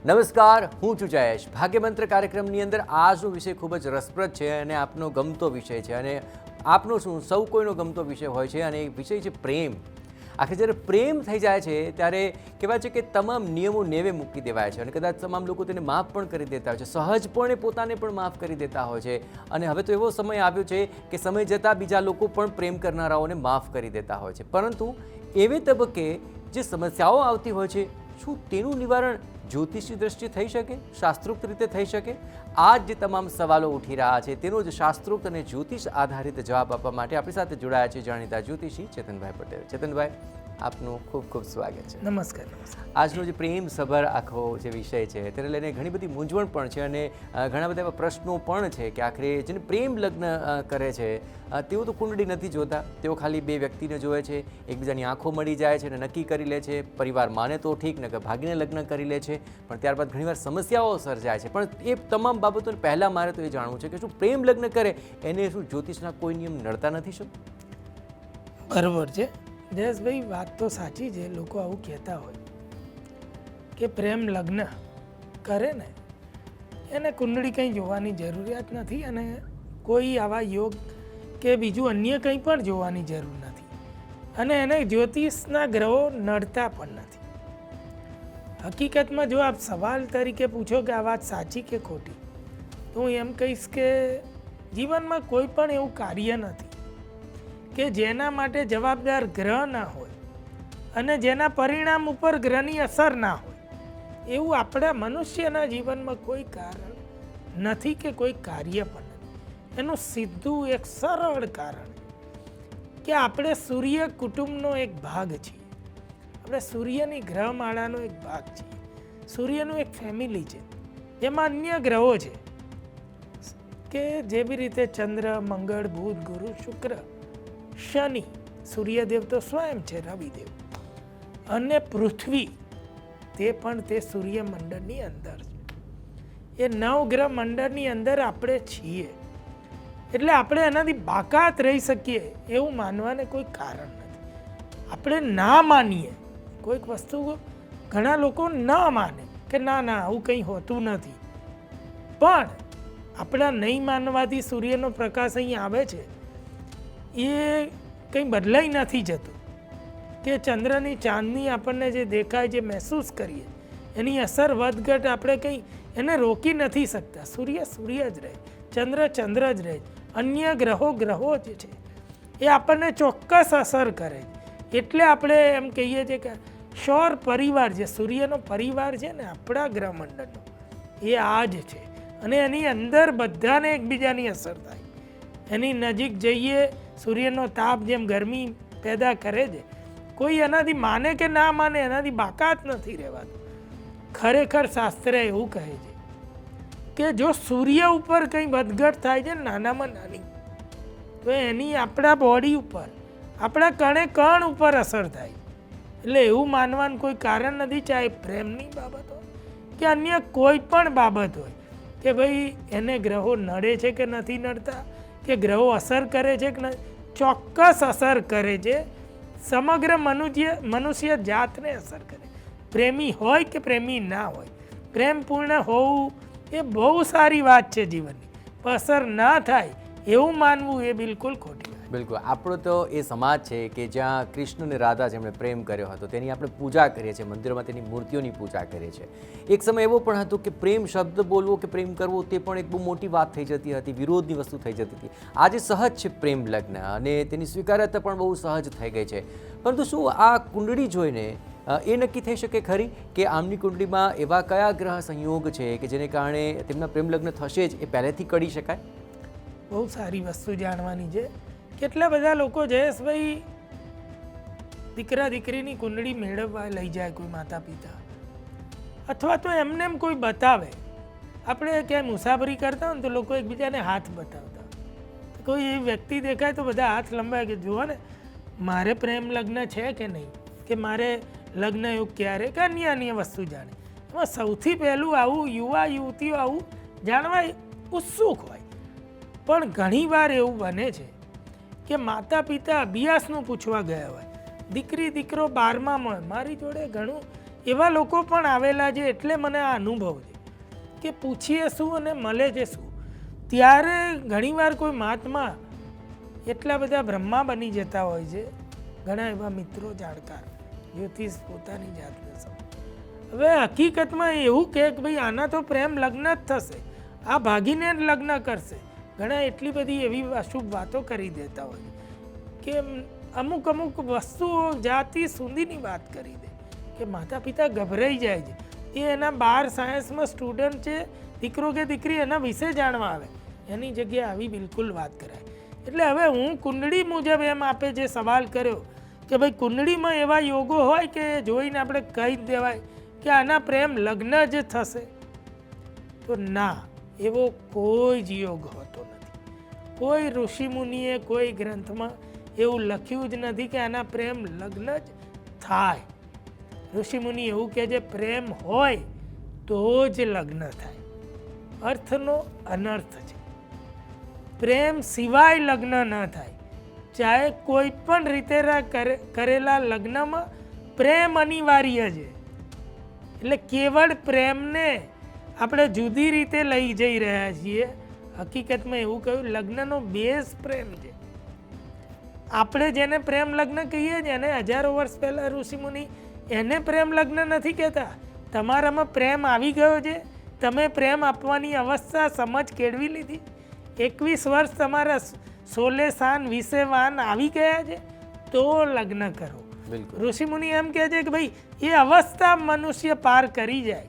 નમસ્કાર, હું છું જયેશ. ભાગ્યમંત્ર કાર્યક્રમની અંદર આજનો વિષય ખૂબ જ રસપ્રદ છે અને આપનો ગમતો વિષય છે અને આપનો શું સૌ કોઈનો ગમતો વિષય હોય છે અને એ વિષય છે પ્રેમ. આખરે જ્યારે પ્રેમ થઈ જાય છે ત્યારે કહેવાય છે કે તમામ નિયમો નેવે મૂકી દેવાય છે અને કદાચ તમામ લોકો તેને માફ પણ કરી દેતા હોય છે, સહજપણે પોતાને પણ માફ કરી દેતા હોય છે. અને હવે તો એવો સમય આવ્યો છે કે સમય જતાં બીજા લોકો પણ પ્રેમ કરનારાઓને માફ કરી દેતા હોય છે. પરંતુ એવે તબક્કે જે સમસ્યાઓ આવતી હોય છે, શું તેનું નિવારણ જ્યોતિષી દ્રષ્ટિએ થઈ શકે, શાસ્ત્રોક્ત રીતે થઈ શકે? આ જે તમામ સવાલો ઉઠી રહ્યા છે તેનો જ શાસ્ત્રોક્ત અને જ્યોતિષ આધારિત જવાબ આપવા માટે આપણી સાથે જોડાયા છે જાણીતા જ્યોતિષી ચેતનભાઈ પટેલ. ચેતનભાઈ, આપનું ખૂબ ખૂબ સ્વાગત છે. નમસ્કાર. આજનો જે પ્રેમ સભર આખો જે વિષય છે તેને લઈને ઘણી બધી મૂંઝવણ પણ છે અને ઘણા બધા એવા પ્રશ્નો પણ છે કે આખરે જેને પ્રેમ લગ્ન કરે છે તેઓ તો કુંડળી નથી જોતા, તેઓ ખાલી બે વ્યક્તિને જોવે છે, એકબીજાની આંખો મળી જાય છે અને નક્કી કરી લે છે. પરિવાર માને તો ઠીક, ને કે ભાગીને લગ્ન કરી લે છે, પણ ત્યારબાદ ઘણીવાર સમસ્યાઓ સર્જાય છે. પણ એ તમામ બાબતોને પહેલાં મારે તો એ જાણવું છે કે શું પ્રેમ લગ્ન કરે એને શું જ્યોતિષના કોઈ નિયમ નડતા નથી? શું બરાબર છે જયેશભાઈ, વાત તો સાચી છે. લોકો આવું કહેતા હોય કે પ્રેમ લગ્ન કરે ને એને કુંડળી કંઈ જોવાની જરૂરિયાત નથી અને કોઈ આવા યોગ કે બીજું અન્ય કંઈ પણ જોવાની જરૂર નથી અને એને જ્યોતિષના ગ્રહો નડતા પણ નથી. હકીકતમાં જો આપ સવાલ તરીકે પૂછો કે આ વાત સાચી કે ખોટી, તો હું એમ કહીશ કે જીવનમાં કોઈ પણ એવું કાર્ય નથી કે જેના માટે જવાબદાર ગ્રહ ના હોય અને જેના પરિણામ ઉપર ગ્રહની અસર ના હોય. એવું આપણા મનુષ્યના જીવનમાં કોઈ કારણ નથી કે કોઈ કાર્ય પણ નથી. એનું સીધું એક સરળ કારણ કે આપણે સૂર્ય કુટુંબનો એક ભાગ છીએ. આપણે સૂર્યની ગ્રહમાળાનો એક ભાગ છીએ. સૂર્યનું એક ફેમિલી છે જેમાં અન્ય ગ્રહો છે કે જેવી રીતે ચંદ્ર, મંગળ, બુધ, ગુરુ, શુક્ર, શનિ, સૂર્યદેવ તો સ્વયં છે, રવિદેવ અને પૃથ્વી, તે પણ તે સૂર્યમંડળની અંદર છે. એ નવગ્રહ મંડળની અંદર આપણે છીએ એટલે આપણે એનાથી બાકાત રહી શકીએ એવું માનવાને કોઈ કારણ નથી. આપણે ના માનીએ કોઈક વસ્તુ, ઘણા લોકો ના માને કે ના આવું કંઈ હોતું નથી, પણ આપણા નહીં માનવાથી સૂર્યનો પ્રકાશ અહીં આવે છે એ કંઈ બદલાઈ નથી જતું કે ચંદ્રની ચાંદની આપણને જે દેખાય, જે મહેસૂસ કરીએ એની અસર વધઘટ આપણે કંઈ એને રોકી નથી શકતા. સૂર્ય સૂર્ય જ રહે, ચંદ્ર ચંદ્ર જ રહે, અન્ય ગ્રહો જ છે એ આપણને ચોક્કસ અસર કરે. એટલે આપણે એમ કહીએ છીએ કે સૌર પરિવાર, જે સૂર્યનો પરિવાર છે ને આપણા ગ્રહમંડળનો, એ આ જ છે અને એની અંદર બધાને એકબીજાની અસર થાય. એની નજીક જઈએ, સૂર્યનો તાપ જેમ ગરમી પેદા કરે છે, કોઈ એનાથી માને કે ના માને એનાથી બાકાત નથી રહેવાતું. ખરેખર શાસ્ત્ર એવું કહે છે કે જો સૂર્ય ઉપર કંઈ વધઘટ થાય છે નાનામાં નાની, તો એની આપણા બોડી ઉપર, આપણા કણે કણ ઉપર અસર થાય. એટલે એવું માનવાનું કોઈ કારણ નથી, ચાહે પ્રેમની બાબત હોય કે અન્ય કોઈ પણ બાબત હોય, કે ભાઈ એને ગ્રહો નડે છે કે નથી નડતા, કે ગ્રહો અસર કરે છે કે નહીં. ચોક્કસ અસર કરે છે. સમગ્ર મનુષ્ય જાતને અસર કરે, પ્રેમી હોય કે પ્રેમી ના હોય. પ્રેમપૂર્ણ હોવું એ બહુ સારી વાત છે જીવનની, પણ અસર ના થાય એવું માનવું એ બિલકુલ ખોટી વાત. બિલકુલ. આપણો તો એ સમાજ છે કે જ્યાં કૃષ્ણ અને રાધા જેમણે પ્રેમ કર્યો હતો તેની આપણે પૂજા કરીએ છીએ, મંદિરોમાં તેની મૂર્તિઓની પૂજા કરીએ છીએ. એક સમય એવો પણ હતો કે પ્રેમ શબ્દ બોલવો કે પ્રેમ કરવો તે પણ એક બહુ મોટી વાત થઈ જતી હતી, વિરોધની વસ્તુ થઈ જતી હતી. આજે સહજ છે પ્રેમ લગ્ન અને તેની સ્વીકાર્યતા પણ બહુ સહજ થઈ ગઈ છે. પરંતુ શું આ કુંડળી જોઈને એ નક્કી થઈ શકે ખરી કે આમની કુંડળીમાં એવા કયા ગ્રહ સંયોગ છે કે જેને કારણે તેમના પ્રેમ લગ્ન થશે જ, એ પહેલેથી કરી શકાય? બહુ સારી વસ્તુ જાણવાની છે. કેટલા બધા લોકો જયેશભાઈ દીકરા દીકરીની કુંડળી મેળવવા લઈ જાય કોઈ માતા પિતા, અથવા તો એમને એમ કોઈ બતાવે. આપણે ક્યાંય મુસાફરી કરતા હોય ને તો લોકો એકબીજાને હાથ બતાવતા, કોઈ એ વ્યક્તિ દેખાય તો બધા હાથ લંબાય કે જુઓ ને મારે પ્રેમ લગ્ન છે કે નહીં, કે મારે લગ્ન એવું ક્યારે, કે અન્ય વસ્તુ જાણે. એમાં સૌથી પહેલું આવું યુવા યુવતીઓ આવું જાણવા ઉત્સુક હોય. પણ ઘણીવાર એવું બને છે કે માતા પિતા અભ્યાસનું પૂછવા ગયા હોય, દીકરી દીકરો 12માં હોય, મારી જોડે ઘણું એવા લોકો પણ આવેલા છે. એટલે મને આ અનુભવ છે કે પૂછીએ શું અને મળે છે શું. ત્યારે ઘણીવાર કોઈ મહાત્મા એટલા બધા બ્રહ્મા બની જતા હોય છે. ઘણા એવા મિત્રો જાણકાર જ્યોતિષ પોતાની જાતને સમજે. હવે હકીકતમાં એવું કહે કે ભાઈ આના તો પ્રેમ લગ્ન જ થશે, આ ભાગીને જ લગ્ન કરશે. ઘણા એટલી બધી એવી અશુભ વાતો કરી દેતા હોય કે અમુક અમુક વસ્તુઓ જાતિ સુધીની વાત કરી દે કે માતા પિતા ગભરાઈ જાય છે. એ એના 12 સાયન્સમાં સ્ટુડન્ટ છે, દીકરો કે દીકરી એના વિશે જાણવા આવે, એની જગ્યાએ આવી બિલકુલ વાત કરાય. એટલે હવે હું કુંડળી મુજબ એમ આપે જે સવાલ કર્યો કે ભાઈ કુંડળીમાં એવા યોગો હોય કે જોઈને આપણે કહી દેવાય કે આના પ્રેમ લગ્ન જ થશે, તો ના, એવો કોઈ જ યોગ હોતો નથી. કોઈ ઋષિમુનિએ કોઈ ગ્રંથમાં એવું લખ્યું જ નથી કે આના પ્રેમ લગ્ન જ થાય. ઋષિમુનિ એવું કહે છે પ્રેમ હોય તો જ લગ્ન થાય. અર્થનો અનર્થ છે. પ્રેમ સિવાય લગ્ન ન થાય. ચાહે કોઈ પણ રીતે કરેલા લગ્નમાં પ્રેમ અનિવાર્ય છે. એટલે કેવળ પ્રેમને આપણે જુદી રીતે લઈ જઈ રહ્યા છીએ. હકીકતમાં એવું કહ્યું લગ્નનો બેઝ પ્રેમ છે. આપણે જેને પ્રેમ લગ્ન કહીએ છીએ એને હજારો વર્ષ પહેલા ઋષિમુનિ એને પ્રેમ લગ્ન નથી કહેતા. તમારામાં પ્રેમ આવી ગયો છે, તમે પ્રેમ આપવાની અવસ્થા સમજ કેળવી લીધી, 21 વર્ષ તમારા 16 સાન 20 વાન આવી ગયા છે, તો લગ્ન કરો. ઋષિમુનિ એમ કહે છે કે ભાઈ એ અવસ્થા મનુષ્ય પાર કરી જાય,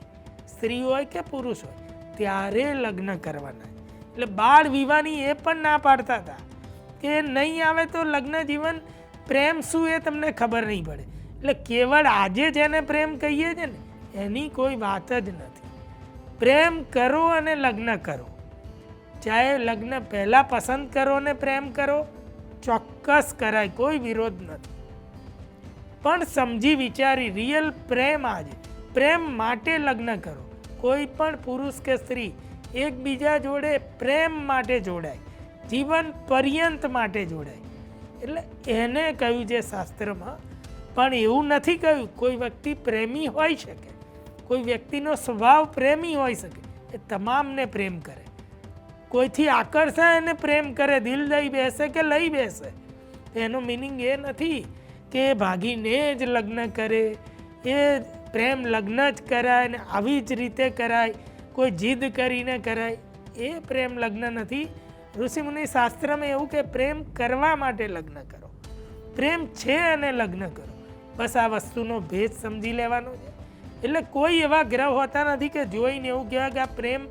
સ્ત્રી હોય કે પુરુષ હોય, ત્યારે લગ્ન કરવાના. એટલે બાળ વિવાહની એ પણ ના પાડતા હતા કે નહીં આવે તો લગ્ન જીવન પ્રેમ શું એ તમને ખબર નહીં પડે. એટલે કેવળ આજે જેને પ્રેમ કહીએ છીએ ને એની કોઈ વાત જ નથી. પ્રેમ કરો અને લગ્ન કરો. ચાહે લગ્ન પહેલાં પસંદ કરો ને પ્રેમ કરો, ચોક્કસ કરાય, કોઈ વિરોધ નથી. પણ સમજી વિચારી રિયલ પ્રેમ આજે પ્રેમ માટે લગ્ન કરો. કોઈ પણ પુરુષ કે સ્ત્રી એકબીજા જોડે પ્રેમ માટે જોડાય, જીવન પર્યંત માટે જોડાય. એટલે એને કહ્યું છે શાસ્ત્રમાં. પણ એવું નથી કહ્યું કોઈ વ્યક્તિ પ્રેમી હોઈ શકે, કોઈ વ્યક્તિનો સ્વભાવ પ્રેમી હોઈ શકે, એ તમામને પ્રેમ કરે. કોઈથી આકર્ષાય અને પ્રેમ કરે, દિલ દઈ બેસે કે લઈ બેસે. એનો મિનિંગ એ નથી કે ભાગીને જ લગ્ન કરે, એ પ્રેમ લગ્ન જ કરાય ને આવી જ રીતે કરાય, કોઈ જીદ કરીને કરાય, એ પ્રેમ લગ્ન નથી. ઋષિમુનિ શાસ્ત્રમાં એવું કે પ્રેમ કરવા માટે લગ્ન કરો, પ્રેમ છે અને લગ્ન કરો. બસ આ વસ્તુનો ભેદ સમજી લેવાનો છે. એટલે કોઈ એવા ગ્રહ હોતા નથી કે જોઈને એવું કહેવાય કે આ પ્રેમ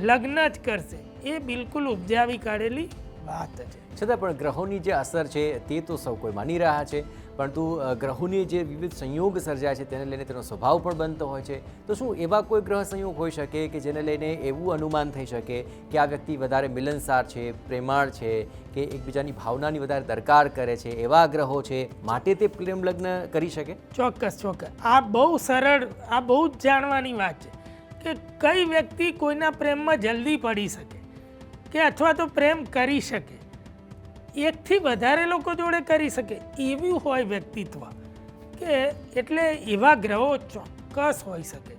લગ્ન જ કરશે. એ બિલકુલ ઉપજાવી કાઢેલી વાત છે. છતાં પણ ગ્રહોની જે અસર છે તે તો સૌ કોઈ માની રહ્યા છે, પરંતુ ગ્રહોની જે વિવિધ સંયોગ સર્જાય છે તેને લઈને તેનો સ્વભાવ પણ બનતો હોય છે. તો શું એવા કોઈ ગ્રહ સંયોગ હોઈ શકે કે જેને લઈને એવું અનુમાન થઈ શકે કે આ વ્યક્તિ વધારે મિલનસાર છે, પ્રેમાળ છે, કે એકબીજાની ભાવનાની વધારે દરકાર કરે છે, એવા ગ્રહો છે માટે તે પ્રેમ લગ્ન કરી શકે? ચોક્કસ ચોક્કસ. આ બહુ સરળ, આ બહુ જ જાણવાની વાત છે કે કઈ વ્યક્તિ કોઈના પ્રેમમાં જલ્દી પડી શકે કે અથવા તો પ્રેમ કરી શકે, એકથી વધારે લોકો જોડે કરી શકે, એવું હોય વ્યક્તિત્વ કે એટલે એવા ગ્રહો ચોક્કસ હોઈ શકે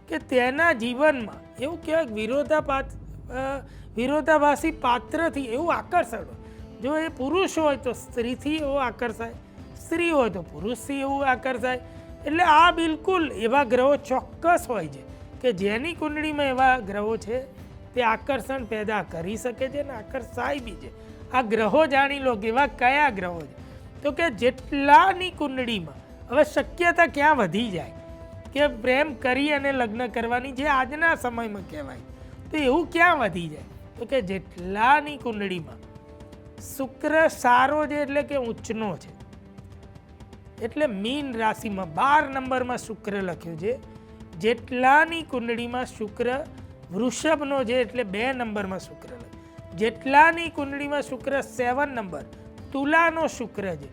કે તેના જીવનમાં એવું કહેવાય વિરોધાભાસી પાત્રથી એવું આકર્ષણ હોય. જો એ પુરુષ હોય તો સ્ત્રીથી એવો આકર્ષાય, સ્ત્રી હોય તો પુરુષથી એવું આકર્ષાય. એટલે આ બિલકુલ એવા ગ્રહો ચોક્કસ હોય છે કે જેની કુંડળીમાં એવા ગ્રહો છે તે આકર્ષણ પેદા કરી શકે છે અને આકર્ષાય બી છે. આ ગ્રહો જાણી લો કે એવા કયા ગ્રહો છે, તો કે જેટલાની કુંડળીમાં હવે શક્યતા ક્યાં વધી જાય કે પ્રેમ કરી અને લગ્ન કરવાની જે આજના સમયમાં કહેવાય, તો એવું ક્યાં વધી જાય, તો કે જેટલાની કુંડળીમાં શુક્ર સારો છે એટલે કે ઉચ્ચનો છે. એટલે મીન રાશિમાં 12 નંબરમાં શુક્ર લખ્યું છે. જેટલાની કુંડળીમાં શુક્ર વૃષભનો છે એટલે 2 નંબરમાં શુક્ર લખ્યું. જેટલાની કુંડળીમાં શુક્ર 7 નંબર તુલાનો શુક્ર છે,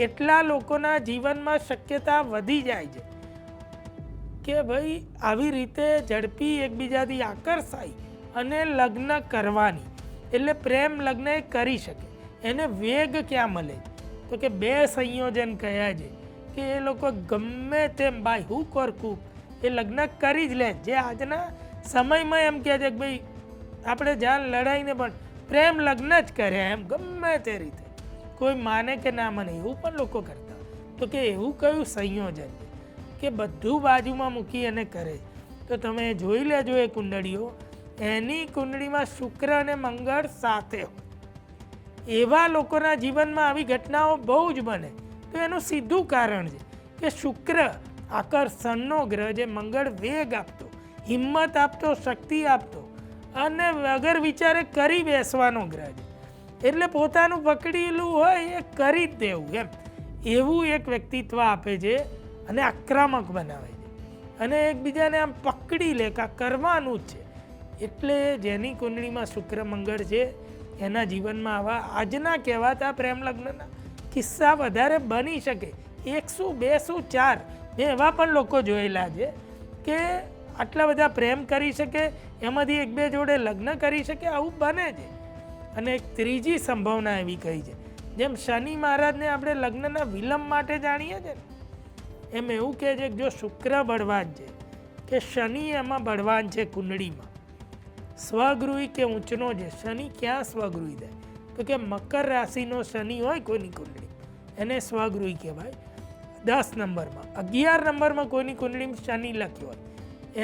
એટલા લોકોના જીવનમાં શક્યતા વધી જાય છે કે ભાઈ આવી રીતે ઝડપી એકબીજાથી આકર્ષાય અને લગ્ન કરવાની. એટલે પ્રેમ લગ્ન એ કરી શકે. એને વેગ ક્યાં મળે, તો કે 2 સંયોજન કયા છે કે એ લોકો ગમે તેમ બાય હુક ઓર કુક એ લગ્ન કરી જ લે. જે આજના સમયમાં એમ કહે છે કે ભાઈ આપણે જાન લડાઈને પણ પ્રેમ લગ્ન જ કરે, એમ ગમે તે રીતે, કોઈ માને કે ના માને એવું પણ લોકો કરતા. તો કે એવું કયું સંયોજન છે કે બધું બાજુમાં મૂકી અને કરે? તો તમે જોઈ લેજો એ કુંડળીઓ, એની કુંડળીમાં શુક્ર અને મંગળ સાથે હોય. એવા લોકોના જીવનમાં આવી ઘટનાઓ બહુ જ બને. તો એનું સીધું કારણ છે કે શુક્ર આકર્ષણનો ગ્રહ, જે મંગળ વેગ આપતો, હિંમત આપતો, શક્તિ આપતો અને વગર વિચારે કરી બેસવાનો ગ્રહ છે. એટલે પોતાનું પકડેલું હોય એ કરી જ દેવું, એમ એવું એક વ્યક્તિત્વ આપે છે અને આક્રમક બનાવે છે અને એકબીજાને આમ પકડી લે કે આ કરવાનું જ છે. એટલે જેની કુંડળીમાં શુક્ર મંગળ છે એના જીવનમાં આવા આજના કહેવાતા પ્રેમ લગ્નના કિસ્સા વધારે બની શકે. 100, 200, 4 મેં એવા પણ લોકો જોયેલા છે કે આટલા બધા પ્રેમ કરી શકે, એમાંથી 1-2 જોડે લગ્ન કરી શકે, આવું બને છે. અને એક ત્રીજી સંભાવના એવી કહી છે, જેમ શનિ મહારાજને આપણે લગ્નના વિલંબ માટે જાણીએ છીએ ને, એમ એવું કહે છે કે જો શુક્ર બળવાન છે કે શનિ એમાં બળવાન છે કુંડળીમાં, સ્વગૃહી કે ઊંચનો છે. શનિ ક્યાં સ્વગૃહી થાય? તો કે મકર રાશિનો શનિ હોય કોઈની કુંડળી, એને સ્વગૃહી કહેવાય. 10 નંબરમાં, 11 નંબરમાં કોઈની કુંડળીમાં શનિ લખ્યો હોય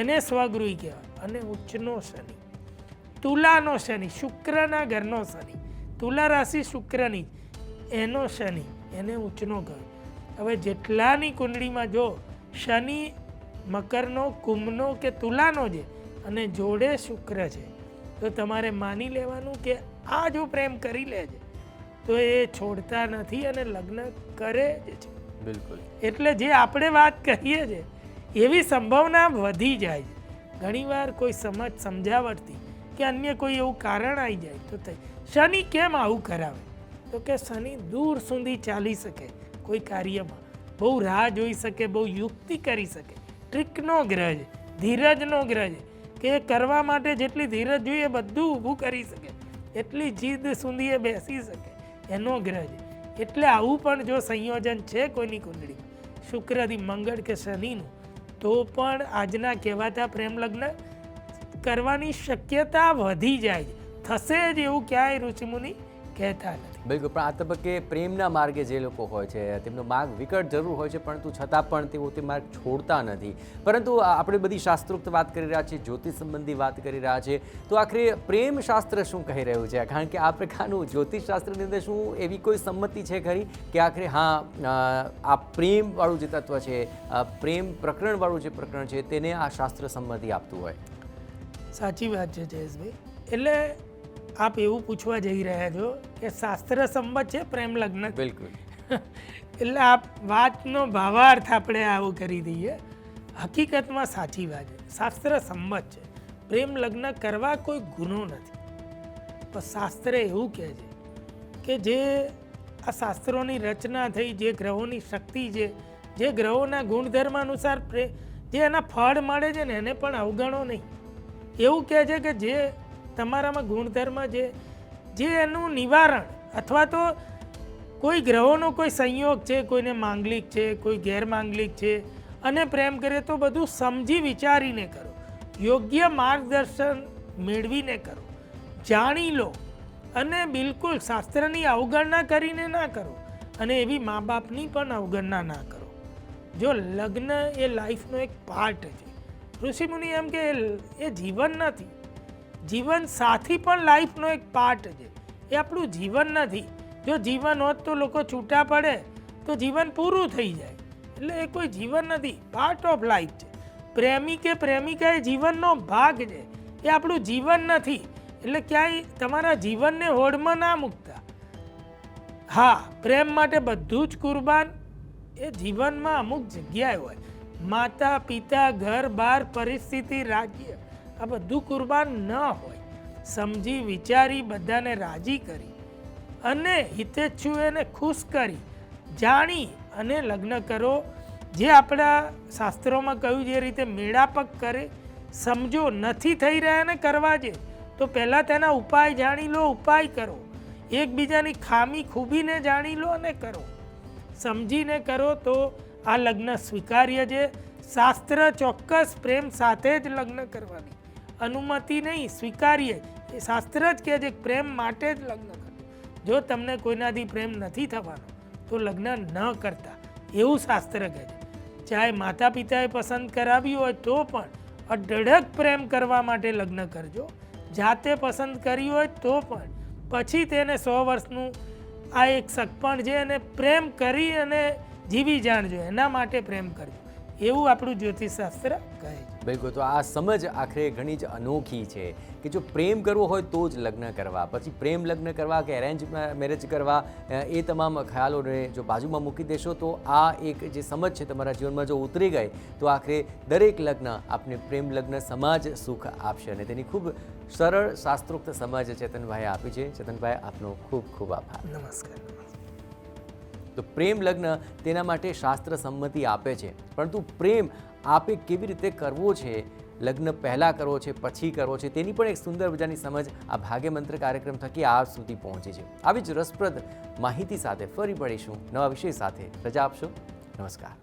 એને સ્વગૃહી કહેવાય. અને ઉચ્ચનો શનિ, તુલાનો શનિ, શુક્રના ઘરનો શનિ, તુલા રાશિ શુક્રની, એનો શનિ, એને ઉચ્ચનો કહ્યું. હવે જેટલાની કુંડળીમાં જો શનિ મકરનો, કુંભનો કે તુલાનો છે અને જોડે શુક્ર છે, તો તમારે માની લેવાનું કે આ જો પ્રેમ કરી લે છે તો એ છોડતા નથી અને લગ્ન કરે જ છે. બિલકુલ. એટલે જે આપણે વાત કરીએ છીએ એવી સંભાવના વધી જાય છે. ઘણીવાર કોઈ સમજાવટથી કે અન્ય કોઈ એવું કારણ આવી જાય તો થઈ. શનિ કેમ આવું કરાવે? તો કે શનિ દૂર સુધી ચાલી શકે કોઈ કાર્યમાં, બહુ રાહ જોઈ શકે, બહુ યુક્તિ કરી શકે, ટ્રીકનો ગ્રહ છે, ધીરજનો ગ્રહ છે કે એ કરવા માટે જેટલી ધીરજ જોઈએ બધું ઊભું કરી શકે, એટલી જીદ સુધી એ બેસી શકે, એનો ગ્રહ છે. એટલે આવું પણ જો સંયોજન છે કોઈની કુંડળી શુક્રથી મંગળ કે શનિનું, તો પણ આજના કહેવાતા પ્રેમ લગ્ન કરવાની શક્યતા વધી જાય છે. થશે જ એવું ક્યાંય ઋષિમુનિ કહેતા નથી. બિલકુલ. પણ આ તબક્કે પ્રેમના માર્ગે જે લોકો હોય છે તેમનો માર્ગ વિકટ જરૂર હોય છે, પરંતુ છતાં પણ તેઓ તે માર્ગ છોડતા નથી. પરંતુ આપણે બધી શાસ્ત્રોક્ત વાત કરી રહ્યા છીએ, જ્યોતિષ સંબંધી વાત કરી રહ્યા છીએ, તો આખરે પ્રેમ શાસ્ત્ર શું કહી રહ્યું છે? કારણ કે આ પ્રકારનું જ્યોતિષ શાસ્ત્રની અંદર શું એવી કોઈ સંમતિ છે ખરી કે આખરે હા આ પ્રેમવાળું જે તત્વ છે, પ્રેમ પ્રકરણવાળું જે પ્રકરણ છે તેને આ શાસ્ત્ર સંમતિ આપતું હોય? સાચી વાત છે જયેશભાઈ. એટલે આપ એવું પૂછવા જઈ રહ્યા છો કે શાસ્ત્ર સંમત છે પ્રેમ લગ્ન? બિલકુલ. એટલે આ વાતનો ભાવાર્થ આપણે આવો કરી દઈએ. હકીકતમાં સાચી વાત છે, શાસ્ત્ર સંમત છે. પ્રેમ લગ્ન કરવા કોઈ ગુનો નથી. પણ શાસ્ત્ર એવું કહે છે કે જે આ શાસ્ત્રોની રચના થઈ, જે ગ્રહોની શક્તિ છે, જે ગ્રહોના ગુણધર્મ અનુસાર જે એના ફળ મળે છે ને એને પણ અવગણો નહીં. એવું કહે છે કે જે તમારામાં ગુણધર્મ છે, જે એનું નિવારણ અથવા તો કોઈ ગ્રહોનો કોઈ સંયોગ છે, કોઈને માંગલિક છે, કોઈ ગેરમાંગલિક છે અને પ્રેમ કરે તો બધું સમજી વિચારીને કરો, યોગ્ય માર્ગદર્શન મેળવીને કરો, જાણી લો અને બિલકુલ શાસ્ત્રની અવગણના કરીને ના કરો અને એવી મા બાપની પણ અવગણના ના કરો. જો લગ્ન એ લાઈફનો એક પાર્ટ છે. ઋષિમુનિ એમ કે એ જીવન નથી, જીવન સાથી પણ લાઈફનો એક પાર્ટ છે, એ આપણું જીવન નથી. જો જીવન હોત તો લોકો છૂટા પડે તો જીવન પૂરું થઈ જાય. એટલે એ કોઈ જીવન નથી, પાર્ટ ઓફ લાઈફ છે. પ્રેમી કે પ્રેમિકા એ જીવનનો ભાગ છે, એ આપણું જીવન નથી. એટલે ક્યાંય તમારા જીવનને હોડમાં ના મૂકતા. હા, પ્રેમ માટે બધું જ કુરબાન એ જીવનમાં અમુક જગ્યાએ હોય. માતા પિતા, ઘર બાર, પરિસ્થિતિ, રાજ્ય, આ બધું કુરબાન ન હોય. સમજી વિચારી બધાને રાજી કરી અને હિતેચ્છુઓને ખુશ કરી જાણી અને લગ્ન કરો. જે આપણા શાસ્ત્રોમાં કહ્યું જે રીતે મેળાપક કરે, સમજો નથી થઈ રહ્યા ને કરવા છે તો પહેલાં તેના ઉપાય જાણી લો, ઉપાય કરો. એકબીજાની ખામી ખૂબીને જાણી લો અને કરો. સમજીને કરો તો આ લગ્ન સ્વીકાર્ય છે. શાસ્ત્ર ચોક્કસ પ્રેમ સાથે જ લગ્ન કરવાની અનુમતિ નહીં, સ્વીકાર્ય. એ શાસ્ત્ર જ કહે છે કે પ્રેમ માટે જ લગ્ન કરવું. જો તમને કોઈનાથી પ્રેમ નથી થવાનો તો લગ્ન ન કરતા, એવું શાસ્ત્ર કહે છે. ચાહે માતા પિતાએ પસંદ કરાવ્યું હોય તો પણ અઢળક પ્રેમ કરવા માટે લગ્ન કરજો. જાતે પસંદ કર્યું હોય તો પણ પછી તેને 100 વર્ષનું આ એક સગપણ છે અને પ્રેમ કરી અને જીવી જાણજો, એના માટે પ્રેમ કરજો, એવું આપણું જ્યોતિષશાસ્ત્ર કહે છે. બિલકુલ. તો આ સમજ આખરે ઘણી જ અનોખી છે કે જો પ્રેમ કરવો હોય તો જ લગ્ન કરવા, પછી પ્રેમ લગ્ન કરવા કે એરેન્જ મેરેજ કરવા, એ તમામ ખ્યાલોને જો બાજુમાં મૂકી દેશો તો આ એક જે સમજ છે તમારા જીવનમાં જો ઉતરી ગઈ તો આખરે દરેક લગ્ન આપને પ્રેમ લગ્ન સમાજ સુખ આપશે. અને તેની ખૂબ સરળ શાસ્ત્રોક્ત સમજ ચેતનભાઈએ આપી છે. ચેતનભાઈ, આપનો ખૂબ ખૂબ આભાર. નમસ્કાર. તો પ્રેમ લગ્ન તેના માટે શાસ્ત્ર સંમતિ આપે છે, પરંતુ પ્રેમ આપે કેવી રીતે કરવો છે, લગ્ન પહેલાં કરવો છે પછી કરવો છે, તેની પણ એક સુંદર મજાની સમજ આ ભાગ્યમંત્ર કાર્યક્રમ થકી આપ સુધી પહોંચી છે. આવી જ રસપ્રદ માહિતી સાથે ફરી મળીશું નવા વિષય સાથે. રજા આપશો. નમસ્કાર.